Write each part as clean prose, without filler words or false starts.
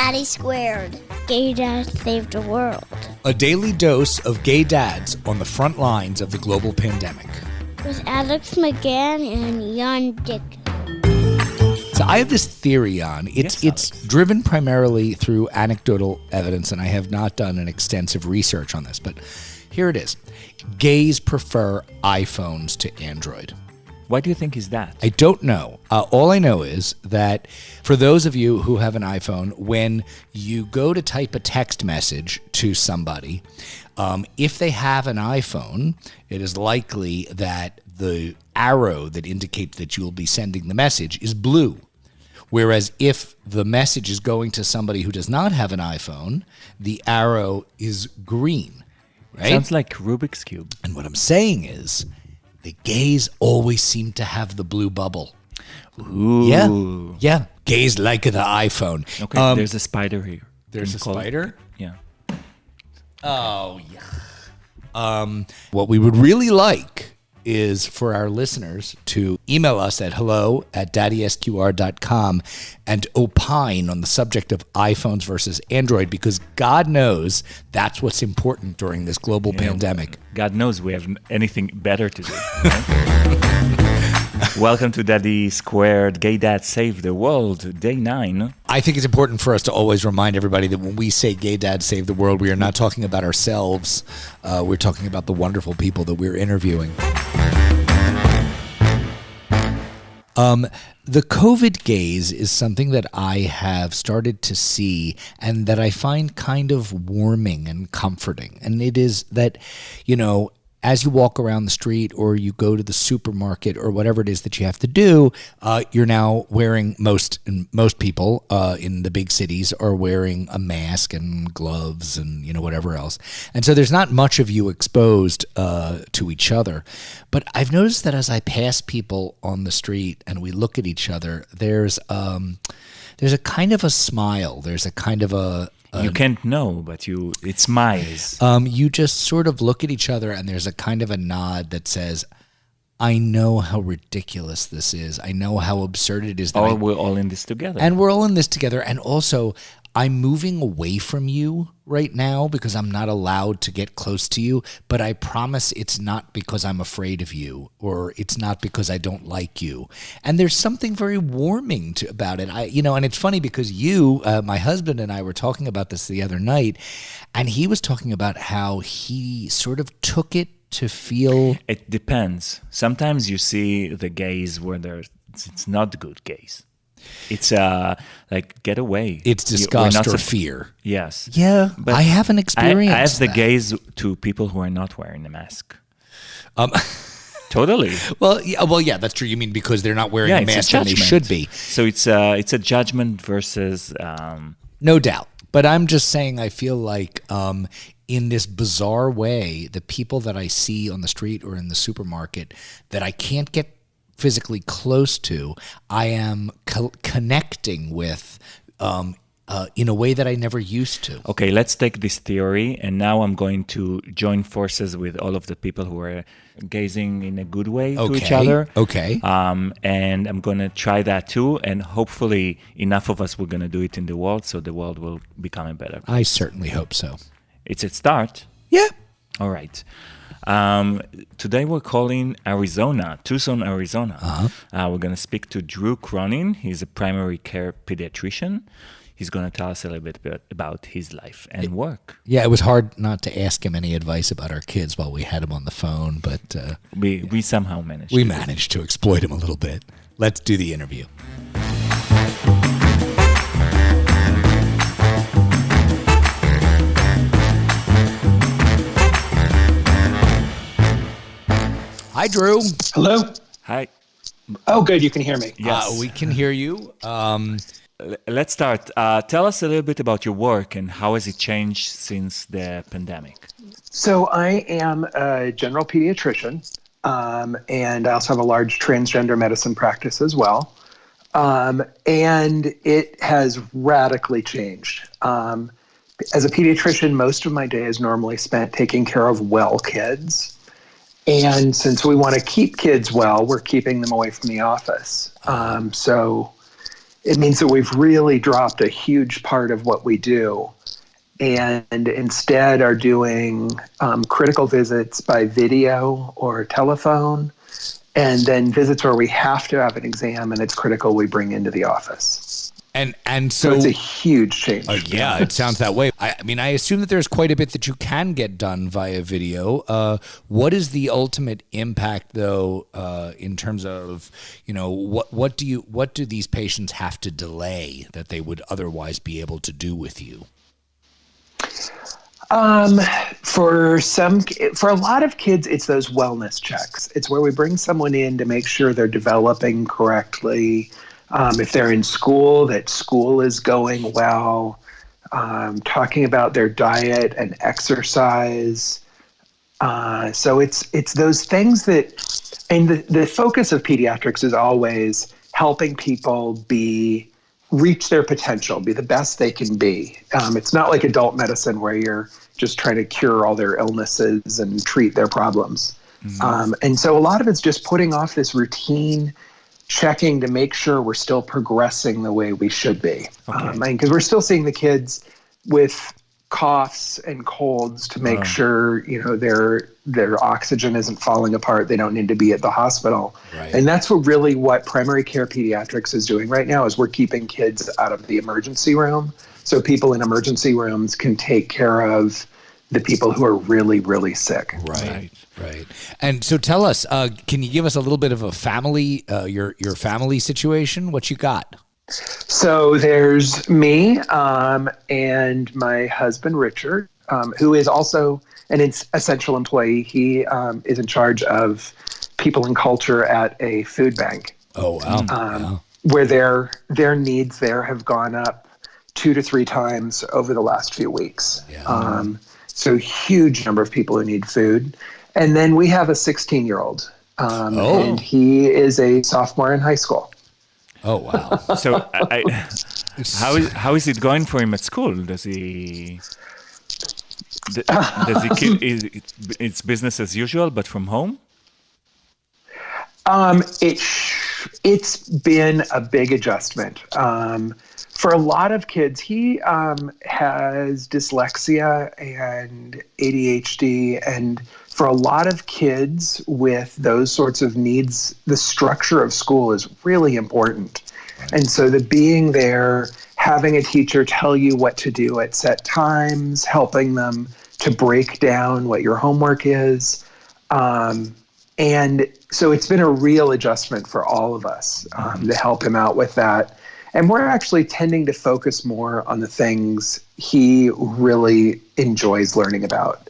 Daddy Squared. Gay Dad Saved the World. A daily dose of gay dads on the front lines of the global pandemic. With Alex McGann and Jan Dick. So I have this theory on. It's driven primarily through anecdotal evidence, and I have not done an extensive research on this, but here it is. Gays prefer iPhones to Android. Why do you think is that? I don't know. All I know is that for those of you who have an iPhone, when you go to type a text message to somebody, if they have an iPhone, it is likely that the arrow that indicates that you will be sending the message is blue. Whereas if the message is going to somebody who does not have an iPhone, the arrow is green. Right? Sounds like Rubik's Cube. And what I'm saying is, the gays always seem to have the blue bubble. Ooh. Yeah. Gays like the iPhone. Okay, there's a spider here. There's a spider? Yeah. Oh, yeah. What we would really like is for our listeners to email us at hello@daddysqr.com and opine on the subject of iPhones versus Android, because God knows that's what's important during this global pandemic. God knows we have anything better to do. Right? Welcome to Daddy Squared, Gay Dad Save the World, Day 9. I think it's important for us to always remind everybody that when we say Gay Dad Save the World, we are not talking about ourselves. We're talking about the wonderful people that we're interviewing. The COVID gaze is something that I have started to see and that I find kind of warming and comforting. And it is that, as you walk around the street or you go to the supermarket or whatever it is that you have to do, you're now wearing, most people in the big cities are wearing a mask and gloves and whatever else. And so there's not much of you exposed to each other. But I've noticed that as I pass people on the street and we look at each other, there's a kind of a smile. There's a kind of a... You can't know, but it smiles. You just sort of look at each other and there's a kind of a nod that says, I know how ridiculous this is. I know how absurd it is. We're all in this together. And we're all in this together. And also, I'm moving away from you right now because I'm not allowed to get close to you. But I promise it's not because I'm afraid of you, or it's not because I don't like you. And there's something very warming about it. And it's funny because my husband and I were talking about this the other night, and he was talking about how he sort of took it to feel... It depends. Sometimes you see the gays where it's not good gays. It's like, get away. It's disgust or fear. Yes. Yeah, but I haven't experienced I have the that. gaze to people who are not wearing a mask. Totally. Well, yeah, that's true. You mean because they're not wearing a mask and they should be. So it's a judgment versus... No doubt. But I'm just saying I feel like in this bizarre way, the people that I see on the street or in the supermarket that I can't get physically close to, I am connecting with in a way that I never used to. Okay, let's take this theory, and now I'm going to join forces with all of the people who are gazing in a good way to each other. Okay. And I'm going to try that too, and hopefully enough of us, we're going to do it in the world, so the world will become a better place. I certainly hope so. It's a start. Yeah. All right. Today we're calling Tucson, Arizona. We're going to speak to Drew Cronyn. He's a primary care pediatrician. He's going to tell us a little bit about his life and work. Yeah, it was hard not to ask him any advice about our kids while we had him on the phone, but... We somehow managed. We managed to exploit him a little bit. Let's do the interview. Hi, Drew. Hello. Hi. Oh, good. You can hear me. Yes. We can hear you. Let's start. Tell us a little bit about your work and how has it changed since the pandemic? So I am a general pediatrician, and I also have a large transgender medicine practice as well. And it has radically changed. As a pediatrician, most of my day is normally spent taking care of well kids. And since we want to keep kids well, we're keeping them away from the office. So it means that we've really dropped a huge part of what we do and instead are doing critical visits by video or telephone, and then visits where we have to have an exam and it's critical we bring into the office. And So it's a huge change. yeah, it sounds that way. I mean, I assume that there's quite a bit that you can get done via video. What is the ultimate impact, though, in terms of, what do these patients have to delay that they would otherwise be able to do with you? For a lot of kids, it's those wellness checks. It's where we bring someone in to make sure they're developing correctly. If they're in school, that school is going well, talking about their diet and exercise. So it's those things that, and the focus of pediatrics is always helping people reach their potential, be the best they can be. It's not like adult medicine where you're just trying to cure all their illnesses and treat their problems. Mm-hmm. And so a lot of it's just putting off this routine checking to make sure we're still progressing the way we should be. Okay. Because we're still seeing the kids with coughs and colds to make sure, their oxygen isn't falling apart. They don't need to be at the hospital. Right. And that's what primary care pediatrics is doing right now, is we're keeping kids out of the emergency room. So people in emergency rooms can take care of the people who are really, really sick. Right. And so tell us, can you give us a little bit of a family, your family situation? What you got? So there's me and my husband, Richard, who is also an essential employee. He is in charge of people and culture at a food bank. Oh, wow. Where their needs there have gone up 2 to 3 times over the last few weeks. Yeah. So huge number of people who need food. And then we have a 16-year-old, and he is a sophomore in high school. Oh, wow. So how is it going for him at school? Does he keep it's business as usual, but from home? It's been a big adjustment. For a lot of kids, he has dyslexia and ADHD, and for a lot of kids with those sorts of needs, the structure of school is really important. Right. And so the being there, having a teacher tell you what to do at set times, helping them to break down what your homework is. And so it's been a real adjustment for all of us to help him out with that. And we're actually tending to focus more on the things he really enjoys learning about.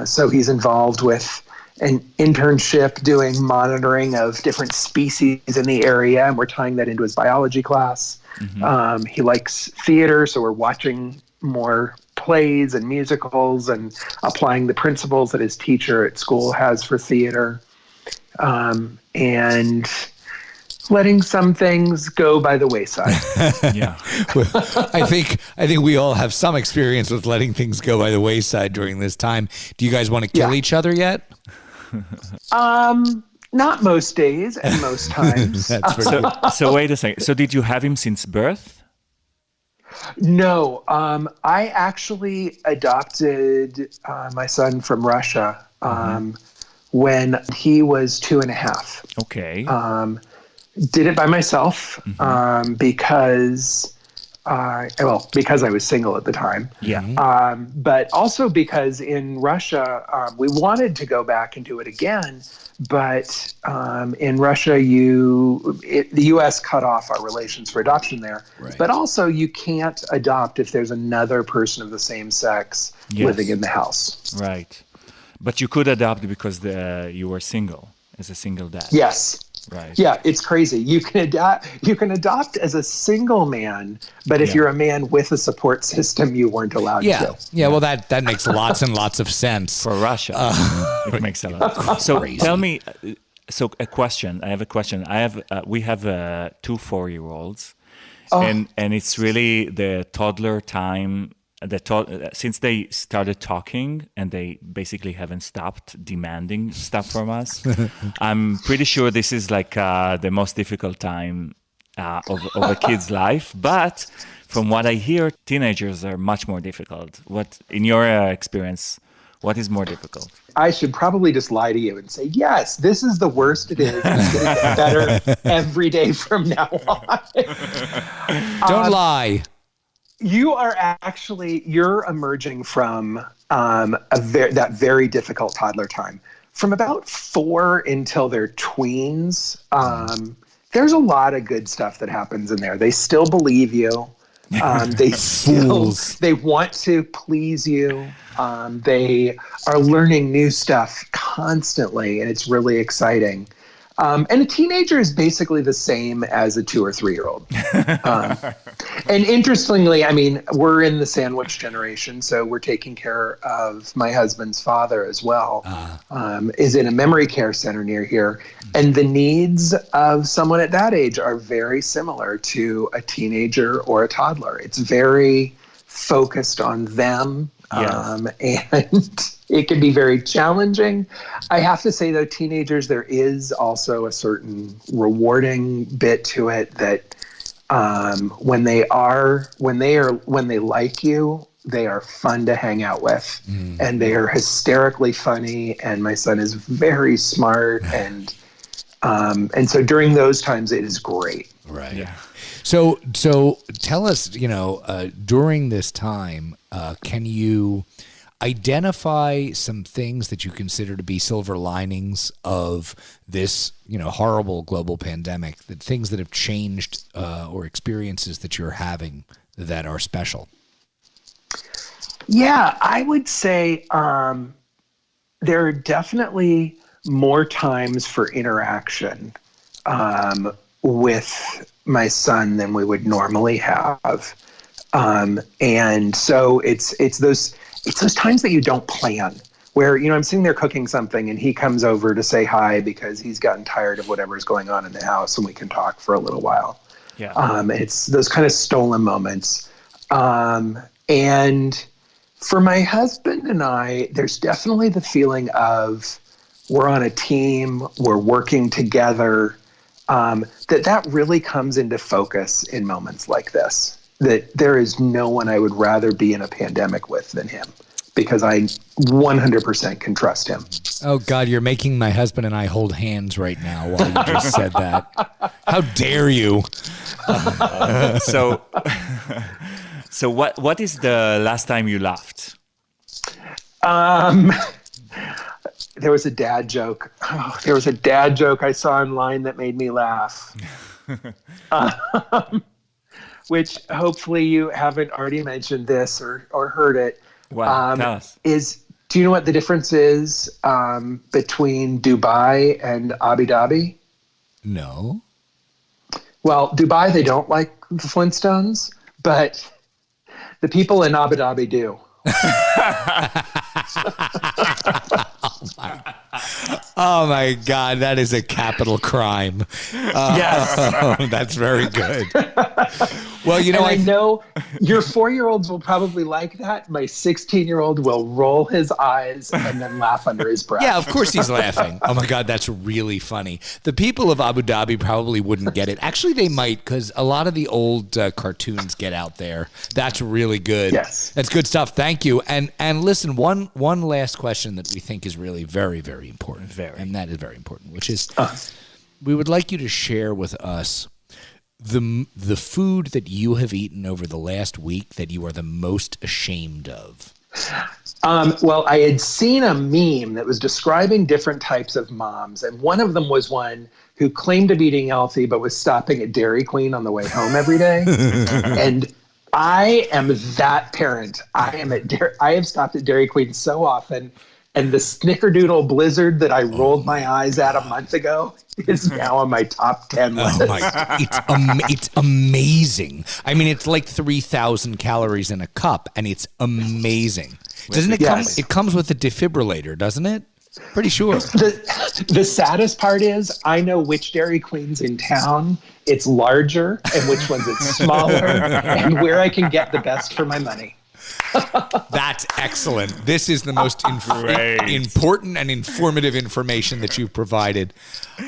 So he's involved with an internship doing monitoring of different species in the area, and we're tying that into his biology class. Mm-hmm. He likes theater, so we're watching more plays and musicals and applying the principles that his teacher at school has for theater. And letting some things go by the wayside. Yeah. Well, I think we all have some experience with letting things go by the wayside during this time. Do you guys want to kill each other yet? Not most days and most times. So wait a second. So did you have him since birth? No. I actually adopted my son from Russia when he was 2.5. Okay. Did it by myself because I was single at the time. Yeah. But also because in Russia, we wanted to go back and do it again. But in Russia, the U.S. cut off our relations for adoption there. Right. But also you can't adopt if there's another person of the same sex living in the house. Right. But you could adopt because you were single, as a single dad. Yes. Right. Yeah, it's crazy. You can adopt as a single man, but if you're a man with a support system, you weren't allowed to. Yeah, well, that makes lots and lots of sense. For Russia, it makes a lot. So crazy. Tell me, a question. I have a question. We have 2 4-year-olds, and it's really the toddler time. Since they started talking and they basically haven't stopped demanding stuff from us, I'm pretty sure this is like the most difficult time of a kid's life. But from what I hear, teenagers are much more difficult. What, in your experience, what is more difficult? I should probably just lie to you and say, yes, this is the worst it is. It's going to get better every day from now on. Don't lie. You're emerging from that very difficult toddler time. From about 4 until they're tweens, there's a lot of good stuff that happens in there. They still believe you. They want to please you. They are learning new stuff constantly, and it's really exciting. And a teenager is basically the same as a 2 or 3 year old. And interestingly, I mean, we're in the sandwich generation, so we're taking care of my husband's father as well, is in a memory care center near here. And the needs of someone at that age are very similar to a teenager or a toddler. It's very focused on them. And it can be very challenging. I have to say, though, teenagers, there is also a certain rewarding bit to it that when they like you, they are fun to hang out with, and they are hysterically funny. And my son is very smart, and so during those times, it is great. Right. Yeah. So tell us, during this time, can you identify some things that you consider to be silver linings of this, horrible global pandemic, the things that have changed or experiences that you're having that are special? Yeah, I would say there are definitely more times for interaction with my son than we would normally have. And so it's those times that you don't plan, where, I'm sitting there cooking something and he comes over to say hi because he's gotten tired of whatever's going on in the house, and we can talk for a little while. Yeah. It's those kind of stolen moments. And for my husband and I, there's definitely the feeling of we're on a team, we're working together, that really comes into focus in moments like this. That there is no one I would rather be in a pandemic with than him, because I 100% can trust him. Oh, God, you're making my husband and I hold hands right now while you just said that. How dare you? So what is the last time you laughed? There was a dad joke. There was a dad joke I saw online that made me laugh. Which hopefully you haven't already mentioned this or heard it. Wow, tell us. Do you know what the difference is between Dubai and Abu Dhabi? No. Well, Dubai, they don't like the Flintstones, but the people in Abu Dhabi do. Oh my God, that is a capital crime. Yes. That's very good. Well, I know your 4-year-olds will probably like that. My 16-year-old will roll his eyes and then laugh under his breath. Yeah, of course he's laughing. Oh my God, that's really funny. The people of Abu Dhabi probably wouldn't get it. Actually, they might, because a lot of the old cartoons get out there. That's really good. Yes. That's good stuff. Thank you. And listen, one last question that we think is really very, very important. And that is very important, which is we would like you to share with us the food that you have eaten over the last week that you are the most ashamed of. Well, I had seen a meme that was describing different types of moms, and one of them was one who claimed to be eating healthy but was stopping at Dairy Queen on the way home every day. And I am that parent. I have stopped at Dairy Queen so often, and the Snickerdoodle Blizzard that I rolled my eyes at a month ago is now on my top 10 list. Oh my God. It's amazing. I mean, it's like 3,000 calories in a cup, and it's amazing. Doesn't it come? It comes with a defibrillator, doesn't it? Pretty sure. The saddest part is I know which Dairy Queen's in town it's larger and which ones it's smaller and where I can get the best for my money. That's excellent. This is the most important and informative information that you've provided.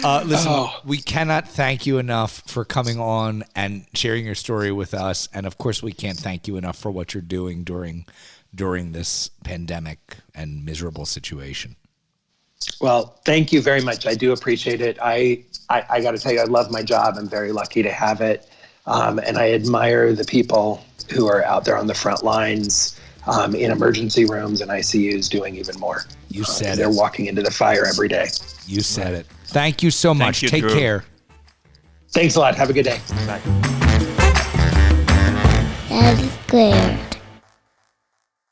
Listen, we cannot thank you enough for coming on and sharing your story with us. And of course, we can't thank you enough for what you're doing during this pandemic and miserable situation. Well, thank you very much. I do appreciate it. I got to tell you, I love my job. I'm very lucky to have it. And I admire the people who are out there on the front lines in emergency rooms and ICUs doing even more. You said they're walking into the fire every day. You said it. Thank you so much. Take care. Thanks a lot. Have a good day. Bye. That is clear.